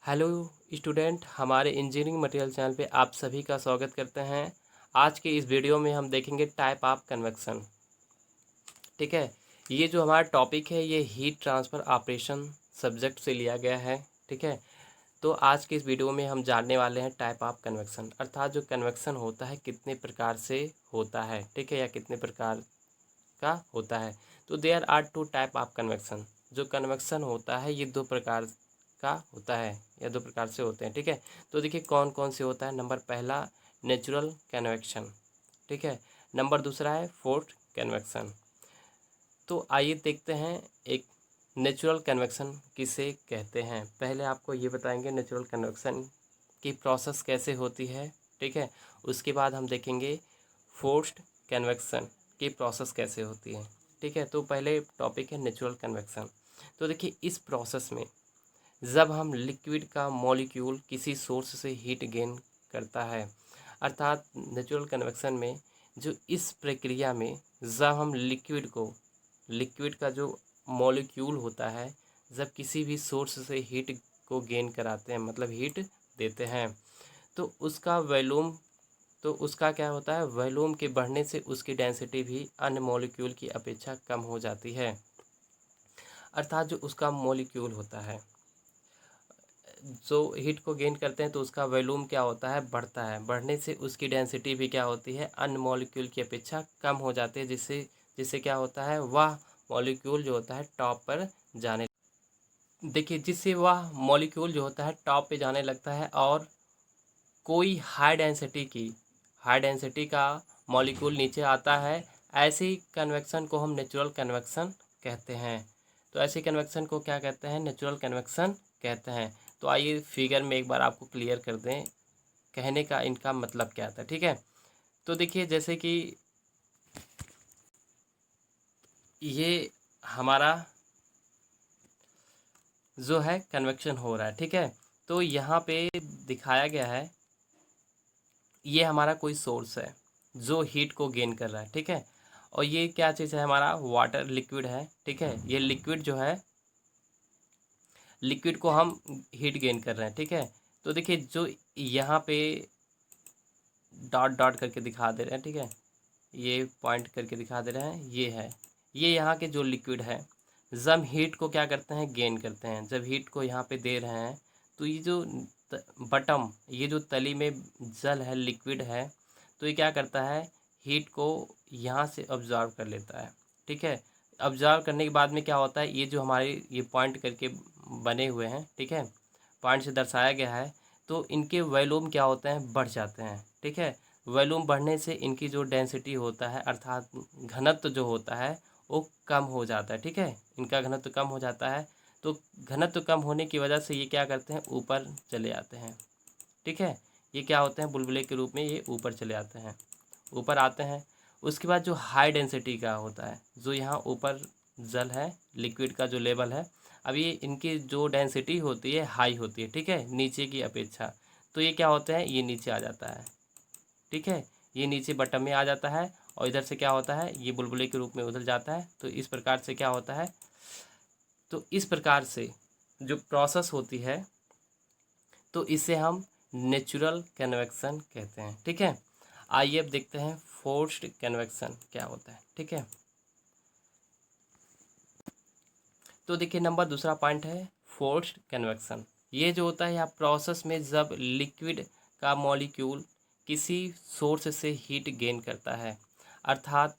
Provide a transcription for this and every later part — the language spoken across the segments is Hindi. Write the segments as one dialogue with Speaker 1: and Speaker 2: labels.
Speaker 1: हेलो स्टूडेंट, हमारे इंजीनियरिंग मटेरियल चैनल पे आप सभी का स्वागत करते हैं। आज के इस वीडियो में हम देखेंगे टाइप ऑफ कन्वेक्शन। ठीक है, ये जो हमारा टॉपिक है ये हीट ट्रांसफ़र ऑपरेशन सब्जेक्ट से लिया गया है। ठीक है, तो आज के इस वीडियो में हम जानने वाले हैं टाइप ऑफ कन्वेक्शन, अर्थात जो कन्वेक्शन होता है कितने प्रकार से होता है। ठीक है, या कितने प्रकार का होता है। तो there are two type of convection. जो कन्वेक्शन होता है ये दो प्रकार का होता है या दो प्रकार से होते हैं। ठीक है, तो देखिए कौन कौन से होता है। नंबर पहला नेचुरल कन्वेक्शन। ठीक है, नंबर दूसरा है फोर्स्ड कन्वेक्शन। तो आइए देखते हैं एक नेचुरल कन्वेक्शन किसे कहते हैं। पहले आपको ये बताएंगे नेचुरल कन्वेक्शन की प्रोसेस कैसे होती है। ठीक है, उसके बाद हम देखेंगे फोर्स्ड कन्वेक्शन की प्रोसेस कैसे होती है। ठीक है, तो पहले टॉपिक है नेचुरल कन्वेक्शन। तो देखिए इस प्रोसेस में जब हम लिक्विड का मॉलिक्यूल किसी सोर्स से हीट गेन करता है, अर्थात नेचुरल कन्वेक्शन में जो इस प्रक्रिया में जब हम लिक्विड का जो मॉलिक्यूल होता है जब किसी भी सोर्स से हीट को गेन कराते हैं, मतलब हीट देते हैं, तो उसका क्या होता है, वॉल्यूम के बढ़ने से उसकी डेंसिटी भी अन्य मॉलिक्यूल की अपेक्षा कम हो जाती है। अर्थात जो उसका मॉलिक्यूल होता है जो हीट को गेन करते हैं तो उसका वॉल्यूम क्या होता है, बढ़ता है। बढ़ने से उसकी डेंसिटी भी क्या होती है, अन्य मॉलिक्यूल की अपेक्षा कम हो जाती है, जिससे जिससे क्या होता है, वह मॉलिक्यूल जो होता है टॉप पर जाने, देखिए जिससे वह मॉलिक्यूल जो होता है टॉप पे जाने लगता है और कोई हाई डेंसिटी का मॉलिक्यूल नीचे आता है। ऐसी कन्वेक्शन को हम नेचुरल कन्वेक्शन कहते हैं। तो ऐसी कन्वेक्शन को क्या कहते हैं, नेचुरल कन्वेक्शन कहते हैं। तो आइए फिगर में एक बार आपको क्लियर कर दें कहने का इनका मतलब क्या था। ठीक है, तो देखिए जैसे कि ये हमारा जो है कन्वेक्शन हो रहा है। ठीक है, तो यहाँ पे दिखाया गया है ये हमारा कोई सोर्स है जो हीट को गेन कर रहा है। ठीक है, और ये क्या चीज़ है, हमारा वाटर लिक्विड है। ठीक है, ये लिक्विड जो है, लिक्विड को हम हीट गेन कर रहे हैं। ठीक है, तो देखिए जो यहाँ पे डॉट डॉट करके दिखा दे रहे हैं, ठीक है, ये पॉइंट करके दिखा दे रहे हैं, ये है, ये यहाँ के जो लिक्विड है जब हीट को क्या करते हैं, गेन करते हैं। जब हीट को यहाँ पे दे रहे हैं तो ये जो बटम, ये जो तली में जल है, लिक्विड है, तो ये क्या करता है, हीट को यहाँ से ऑब्जर्व कर लेता है। ठीक है, ऑब्जर्व करने के बाद में क्या होता है, ये जो हमारे ये पॉइंट करके बने हुए हैं, ठीक है, पॉइंट से दर्शाया गया है, तो इनके वॉल्यूम क्या होते हैं, बढ़ जाते हैं। ठीक है, वॉल्यूम बढ़ने से इनकी जो डेंसिटी होता है, अर्थात घनत्व जो होता है वो कम हो जाता है। ठीक है, इनका घनत्व कम हो जाता है। तो घनत्व कम होने की वजह से ये क्या करते हैं, ऊपर चले आते हैं। ठीक है, ये क्या होते हैं, बुलबुले के रूप में ये ऊपर चले आते हैं, ऊपर आते हैं। उसके बाद जो हाई डेंसिटी का होता है, जो यहाँ ऊपर जल है, लिक्विड का जो लेवल है, अब ये इनकी जो डेंसिटी होती है हाई होती है। ठीक है, नीचे की अपेक्षा, तो ये क्या होता है, ये नीचे आ जाता है। ठीक है, ये नीचे बटन में आ जाता है और इधर से क्या होता है, ये बुलबुले के रूप में उधर जाता है। तो इस प्रकार से क्या होता है, तो इस प्रकार से जो प्रोसेस होती है तो इसे हम नेचुरल कन्वेक्शन कहते हैं। ठीक है, आइए अब देखते हैं फोर्स्ड कन्वेक्शन क्या होता है। ठीक है, तो देखिए नंबर दूसरा पॉइंट है फोर्स्ड कन्वेक्शन। ये जो होता है, यहाँ प्रोसेस में जब लिक्विड का मॉलिक्यूल किसी सोर्स से हीट गेन करता है, अर्थात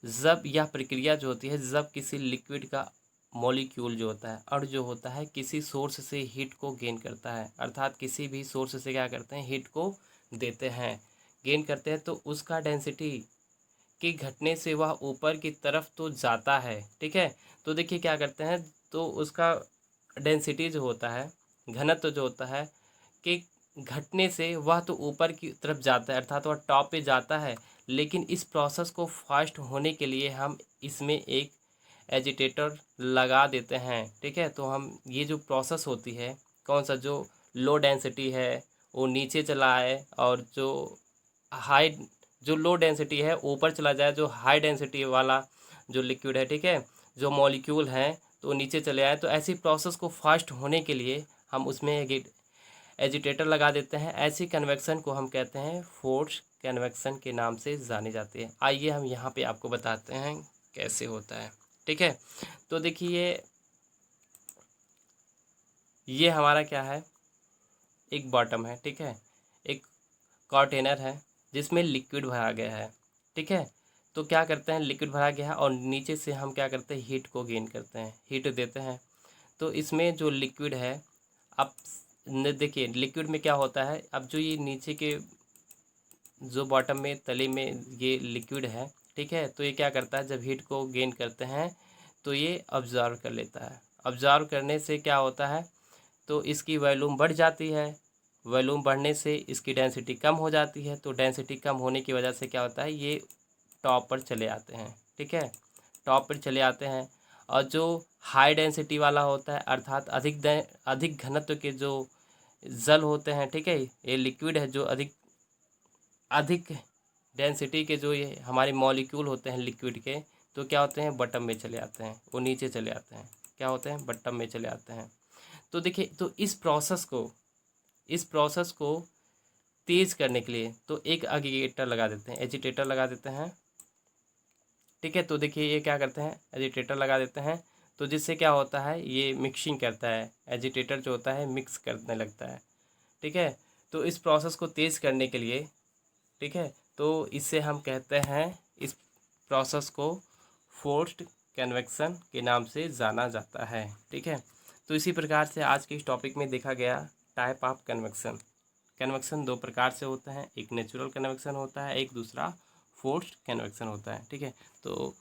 Speaker 1: जब यह प्रक्रिया जो होती है, जब किसी लिक्विड का मॉलिक्यूल जो होता है और जो होता है किसी सोर्स से हीट को गेन करता है, अर्थात किसी भी सोर्स से क्या करते हैं, हीट को देते हैं, गेन करते हैं, तो उसका डेंसिटी के घटने से वह ऊपर की तरफ तो जाता है। ठीक है, तो देखिए क्या करते हैं, तो उसका डेंसिटी जो होता है, घनत्व जो होता है कि घटने से वह तो ऊपर की तरफ जाता है, अर्थात वह टॉप पे जाता है। लेकिन इस प्रोसेस को फास्ट होने के लिए हम इसमें एक एजिटेटर लगा देते हैं। ठीक है, तो हम ये जो प्रोसेस होती है, कौन सा, जो लो डेंसिटी है वो नीचे चला आए और जो हाई, जो लो डेंसिटी है ऊपर चला जाए, जो हाई डेंसिटी वाला जो लिक्विड है, ठीक है, जो मॉलिक्यूल हैं तो नीचे चले आए। तो ऐसी प्रोसेस को फास्ट होने के लिए हम उसमें एजिटेटर लगा देते हैं। ऐसी कन्वेक्शन को हम कहते हैं फोर्स कन्वेक्शन के नाम से जानी जाती है। आइए हम यहाँ पे आपको बताते हैं कैसे होता है, ठीक है। तो देखिए ये हमारा क्या है, एक बॉटम है, ठीक है, एक कंटेनर है जिसमें लिक्विड भरा गया है, ठीक है। तो क्या करते हैं, लिक्विड भरा गया है और नीचे से हम क्या करते हैं, हीट को गेन करते हैं, हीट देते हैं। तो इसमें जो लिक्विड है, अब देखिए लिक्विड में क्या होता है, अब जो ये नीचे के जो बॉटम में तले में ये लिक्विड है, ठीक है, तो ये क्या करता है, जब हीट को गेन करते हैं तो ये ऑब्जर्व कर लेता है। ऑब्जर्व करने से क्या होता है, तो इसकी वॉल्यूम बढ़ जाती है। वॉल्यूम बढ़ने से इसकी डेंसिटी कम हो जाती है। तो डेंसिटी कम होने की वजह से क्या होता है, ये टॉप पर चले आते हैं, ठीक है, टॉप पर चले आते हैं। और जो हाई डेंसिटी वाला होता है, अर्थात अधिक घनत्व के जो जल होते हैं, ठीक है, ये लिक्विड है, जो अधिक अधिक डेंसिटी के जो ये हमारे मॉलिक्यूल होते हैं लिक्विड के, तो क्या होते हैं, बॉटम में चले आते हैं, वो नीचे चले आते हैं, क्या होते हैं, बॉटम में चले आते हैं। तो देखिए, तो इस प्रोसेस को तेज़ करने के लिए तो एक एजिटेटर लगा देते हैं, एजिटेटर लगा देते हैं, ठीक है। तो देखिए ये क्या करते हैं, एजिटेटर लगा देते हैं, तो जिससे क्या होता है, ये मिक्सिंग करता है, एजिटेटर जो होता है मिक्स करने लगता है, ठीक है। तो इस प्रोसेस को तेज़ करने के लिए, ठीक है, तो इससे हम कहते हैं, इस प्रोसेस को फोर्स्ड कन्वेक्शन के नाम से जाना जाता है, ठीक है। तो इसी प्रकार से आज के इस टॉपिक में देखा गया टाइप ऑफ कन्वेक्शन। कन्वेक्शन दो प्रकार से होता है, एक नेचुरल कन्वेक्शन होता है, एक दूसरा फोर्स्ड कन्वेक्शन होता है, ठीक है। तो